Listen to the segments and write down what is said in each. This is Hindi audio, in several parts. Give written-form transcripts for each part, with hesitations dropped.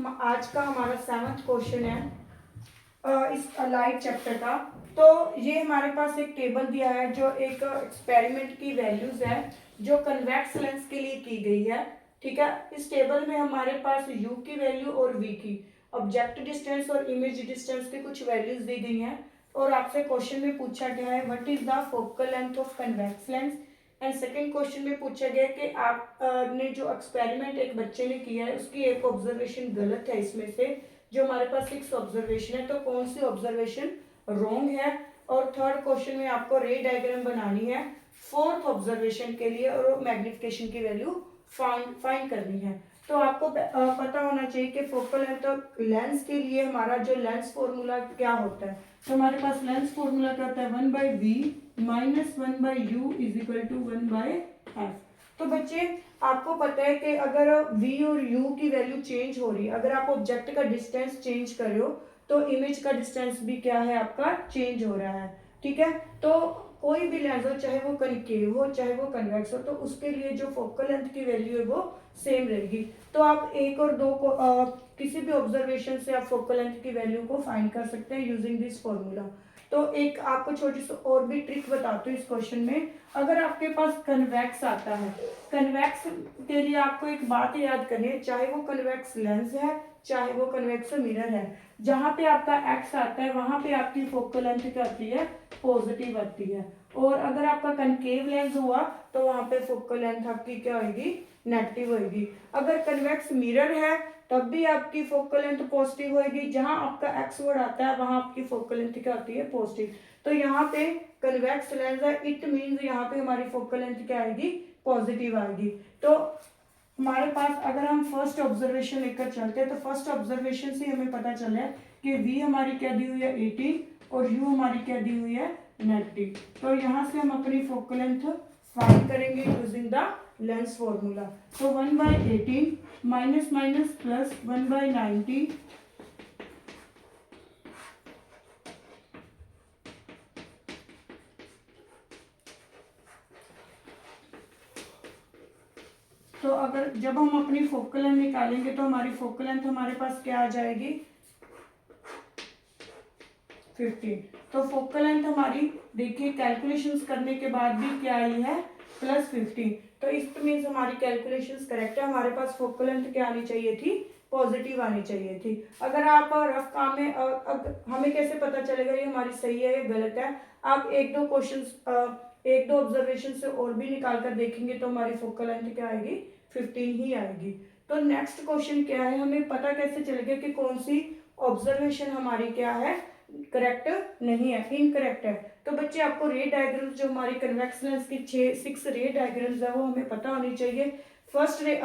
हम आज का हमारा 7th क्वेश्चन है इस लाइट चैप्टर का। तो ये हमारे पास एक टेबल दिया है जो एक एक्सपेरिमेंट की वैल्यूज है जो कन्वेक्स लेंस के लिए की गई है। ठीक है, इस टेबल में हमारे पास u की वैल्यू और v की ऑब्जेक्ट डिस्टेंस और इमेज डिस्टेंस की कुछ वैल्यूज दी गई हैं और आपसे क्वेश्चन में पूछा गया है what is the focal length of convex lens. And second question में पूछा गया कि आप ने जो एक्सपेरिमेंट एक बच्चे ने किया है उसकी एक ऑब्जर्वेशन गलत है, इसमें से जो हमारे पास 6 ऑब्जर्वेशन है तो कौन सी ऑब्जर्वेशन रॉन्ग है। और थर्ड क्वेश्चन में आपको रे डायग्राम बनानी है फोर्थ ऑब्जर्वेशन के लिए और मैग्निफिकेशन की वैल्यू फाइंड करनी है। तो आपको पता होना चाहिए कि फोकल लेंस के लिए हमारा जो लेंस फॉर्मूला क्या होता है। तो हमारे पास लेंस फॉर्मूला क्या होता है 1/v minus 1/u is equal to 1/f। तो बच्चे आपको पता है कि अगर v और u की वैल्यू चेंज हो रही है, अगर आप ऑब्जेक्ट का डिस्टेंस चेंज कर रहे हो तो इमेज का डिस्टेंस भी क्या है आपका चेंज हो रहा है। ठीक है, तो कोई भी लेंस हो चाहे वो कनकेव हो चाहे वो कन्वेक्स हो तो उसके लिए जो फोकल लेंथ की वैल्यू है वो सेम रहेगी। तो आप एक और दो को किसी भी ऑब्जर्वेशन से आप फोकल लेंथ की वैल्यू को फाइंड कर सकते हैं यूजिंग दिस फॉर्मूला। तो एक आपको छोटी सी और भी ट्रिक बताती हूँ इस क्वेश्चन में। अगर आपके पास कन्वेक्स आता है, कन्वेक्स के लिए आपको एक बात याद करनी है, चाहे वो कन्वेक्स लेंस है चाहे वो कन्वेक्स मिरर है, जहां पे आपका एक्स आता है वहां पे आपकी फोकल लेंथ क्या आती है पॉजिटिव आती है। और अगर आपका कनकेव लेंस हुआ तो वहां पे फोकल लेंथ आपकी क्या होगी नेगेटिव होगी। अगर कन्वेक्स मिरर है तब भी आपकी फोकल लेंथ पॉजिटिव होगी, जहां आपका एक्स वर्ड आता है वहां आपकी फोकल लेंथ क्या होती है पॉजिटिव। तो यहाँ पे कन्वेक्स लेंस है इट मीन्स यहाँ पे हमारी फोकल लेंथ क्या आएगी पॉजिटिव आएगी। तो हमारे पास अगर हम फर्स्ट ऑब्जर्वेशन लेकर चलते हैं तो फर्स्ट ऑब्जर्वेशन से हमें पता चला कि v हमारी क्या दी हुई है 18 और u हमारी क्या दी हुई है नेगेटिव। तो यहाँ से हम अपनी फोकल लेंथ फाइंड करेंगे यूजिंग द लेंस फॉर्मूला। तो 1/18 माइनस माइनस प्लस 1/90 तो अगर जब हम अपनी फोकल लेंथ निकालेंगे तो हमारी फोकल लेंथ हमारे पास क्या आ जाएगी 15। तो फोकल लेंथ हमारी देखिए कैलकुलेशंस करने के बाद भी क्या आई है +15। तो इस मीन्स हमारी कैलकुलेशंस करेक्ट है, हमारे पास फोकल लेंथ क्या आनी चाहिए थी पॉजिटिव आनी चाहिए थी। अगर आप रफ काम में हमें कैसे पता चलेगा ये हमारी सही है या गलत है, आप एक दो ऑब्जर्वेशन से और भी निकाल कर देखेंगे तो हमारी फोकल लेंथ क्या आएगी 15 ही आएगी। तो नेक्स्ट क्वेश्चन क्या है, हमें पता कैसे चलेगा कि कौन सी ऑब्जर्वेशन हमारी क्या है करेक्ट नहीं है इनकरेक्ट है। तो बच्चे आपको रे डायग्राम्स जो हमारी कन्वेक्स लेंस की 6 रे डायग्राम्स है वो हमें पता होनी चाहिए। फर्स्ट रे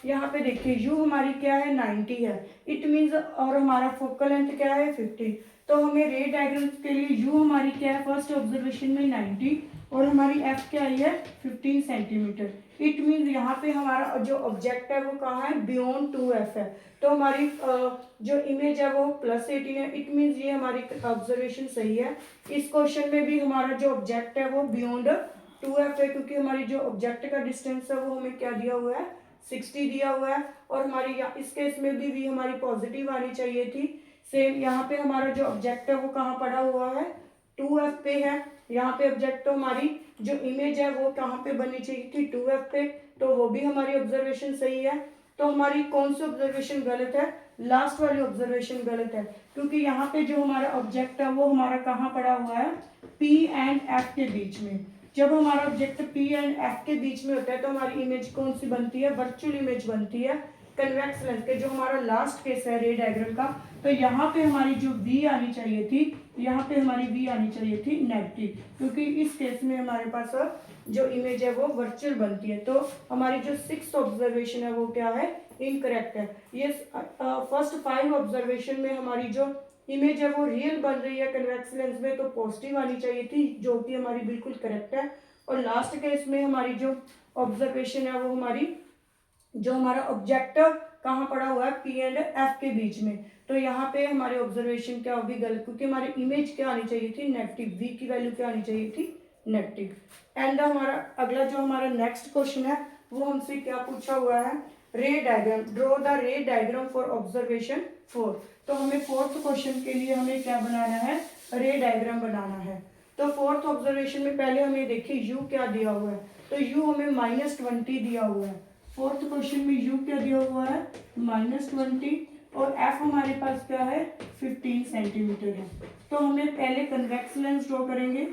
यहाँ पे देखिए u हमारी क्या है 90 है इट मीन्स और हमारा फोकल लेंथ क्या है 15। तो हमें रे डायग्राम्स के लिए u हमारी क्या है फर्स्ट ऑब्जर्वेशन में 90 और हमारी f क्या आई है 15 सेंटीमीटर। इट मीन्स यहाँ पे हमारा जो ऑब्जेक्ट है वो कहाँ है बियॉन्ड 2f है। तो हमारी जो इमेज है वो +18 है इट मीन्स ये हमारी ऑब्जर्वेशन सही है। इस क्वेश्चन में भी हमारा जो ऑब्जेक्ट है वो बियॉन्ड 2f है क्योंकि हमारी जो ऑब्जेक्ट का डिस्टेंस है वो हमें क्या दिया हुआ है 60 दिया हुआ है। और हमारी इस केस में भी हमारी पॉजिटिव आनी चाहिए थी। सेम यहाँ पे हमारा जो ऑब्जेक्ट है वो कहाँ पड़ा हुआ है 2f पे है। यहाँ पे ऑब्जेक्ट तो हमारी जो इमेज है वो कहाँ पे बननी चाहिए थी 2f पे, तो वो भी हमारी ऑब्जर्वेशन सही है। तो हमारी कौन सी ऑब्जर्वेशन गलत है लास्ट वाली ऑब्जर्वेशन गलत है क्योंकि यहाँ पे जो हमारा ऑब्जेक्ट है वो हमारा कहाँ पड़ा हुआ है P एंड F के बीच में। जब हमारा ऑब्जेक्ट P एंड F के बीच में होता है तो हमारी इमेज कौन सी बनती है वर्चुअल इमेज बनती है कन्वेक्स लेंस के। जो हमारा लास्ट केस है रे डायग्राम का, तो यहाँ पे हमारी जो V आनी चाहिए थी यहाँ पे हमारी V आनी चाहिए थी नेगेटिव क्योंकि इस केस में हमारे पास जो इमेज है वो वर्चुअल बनती है। तो हमारी जो 6th ऑब्जर्वेशन है वो क्या है इनकरेक्ट है। ये फर्स्ट 5 ऑब्जर्वेशन में हमारी जो इमेज है वो रियल बन रही है कन्वेक्स लेंस में तो पॉजिटिव आनी चाहिए थी जो कि हमारी बिल्कुल करेक्ट है। और लास्ट केस में हमारी जो ऑब्जर्वेशन है वो हमारी जो हमारा ऑब्जेक्ट कहाँ पड़ा हुआ है P एंड F के बीच में, तो यहाँ पे हमारी ऑब्जर्वेशन क्या होगी गलत क्योंकि हमारी इमेज क्या आनी चाहिए थी नेगेटिव, V की वैल्यू क्या आनी चाहिए थी नेगेटिव। एंड हमारा अगला जो हमारा नेक्स्ट क्वेश्चन है वो हमसे क्या पूछा हुआ है रे डायग्राम, ड्रॉ द रे डायग्राम फॉर ऑब्जर्वेशन 4। तो हमें फोर्थ क्वेश्चन के लिए हमें क्या बनाना है, रे डायग्राम बनाना है। तो फोर्थ ऑब्जर्वेशन में पहले हमें देखिए यू क्या दिया हुआ है, तो यू हमें -20 दिया हुआ है। फोर्थ क्वेश्चन में यू क्या दिया हुआ है, -20, और एफ हमारे पास क्या है, 15 सेंटीमीटर है। तो हमें पहले कन्वेक्स लेंस ड्रॉ करेंगे।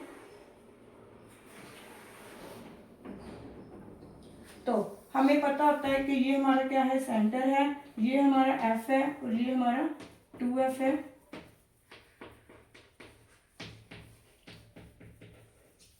तो हमें पता होता है कि ये हमारा क्या है, सेंटर है, ये हमारा एफ है और ये हमारा 2F है।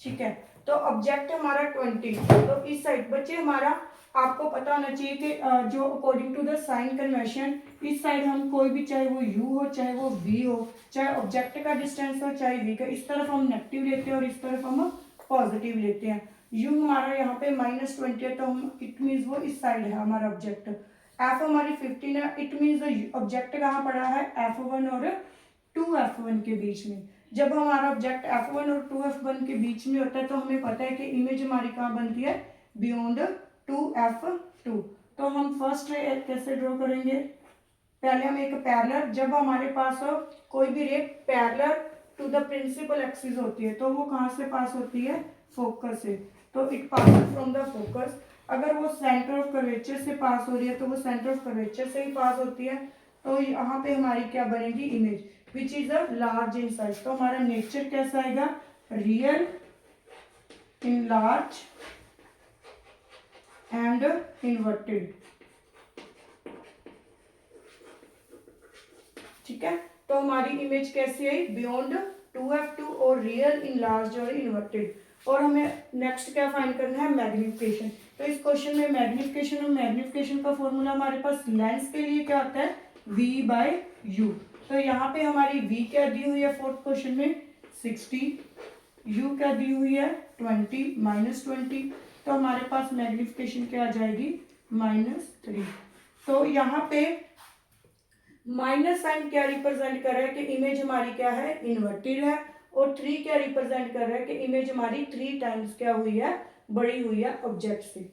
ठीक है, तो ऑब्जेक्ट हमारा 20, तो इस साइड बच्चे हमारा आपको पता होना चाहिए कि जो according to the sign convention, इस साइड हम कोई भी, चाहे वो u हो चाहे वो v हो, चाहे ऑब्जेक्ट का डिस्टेंस हो चाहे v का, इस तरफ हम नेगेटिव लेते हैं और इस तरफ हम पॉजिटिव लेते हैं। u हमारा यहाँ पे -20 है, तो हम इट मीन्स वो इस साइड है हमारा ऑब्जेक्ट। f हमारी 15 है, इट मीन्स ऑब्जेक्ट कहाँ पड़ा है, f1 और 2F1 के बीच में। जब हमारा ऑब्जेक्ट F1 और 2F1 के बीच में होता है तो हमें पता है कि इमेज हमारी कहाँ बनती है, बियॉन्ड 2F2। तो हम फर्स्ट रे कैसे ड्रॉ करेंगे, पहले हम एक पैरेलल, जब हमारे पास कोई भी ray parallel to the principal axis होती है तो वो कहाँ से पास होती है, फोकस से। तो it pass from the focus. अगर वो सेंटर ऑफ कर्वेचर से पास हो रही है तो वो सेंटर ऑफ कर्वेचर से ही पास होती है। तो यहाँ पे हमारी क्या बनेगी, image which is a large in size. तो हमारा नेचर कैसा आएगा, real in large and inverted. ठीक है, तो हमारी इमेज कैसी आई, बियॉन्ड 2F2 और रियल इन लार्ज और इन्वर्टेड। और हमें नेक्स्ट क्या फाइंड करना है, मैग्निफिकेशन। तो इस क्वेश्चन में मैग्निफिकेशन, और मैग्निफिकेशन का फॉर्मूला हमारे पास लेंस के लिए क्या आता है, V/U। तो यहाँ पे हमारी V क्या दी हुई है फोर्थ क्वेश्चन में, 60, U क्या दी हुई है, 20, -20। तो हमारे पास मैग्निफिकेशन क्या आ जाएगी, -3। तो यहाँ पे माइनस साइन क्या रिप्रेजेंट कर रहा है कि इमेज हमारी क्या है, इन्वर्टेड है, और 3 क्या रिप्रेजेंट कर रहा है कि इमेज हमारी 3 टाइम्स क्या हुई है, बड़ी हुई है ऑब्जेक्ट से।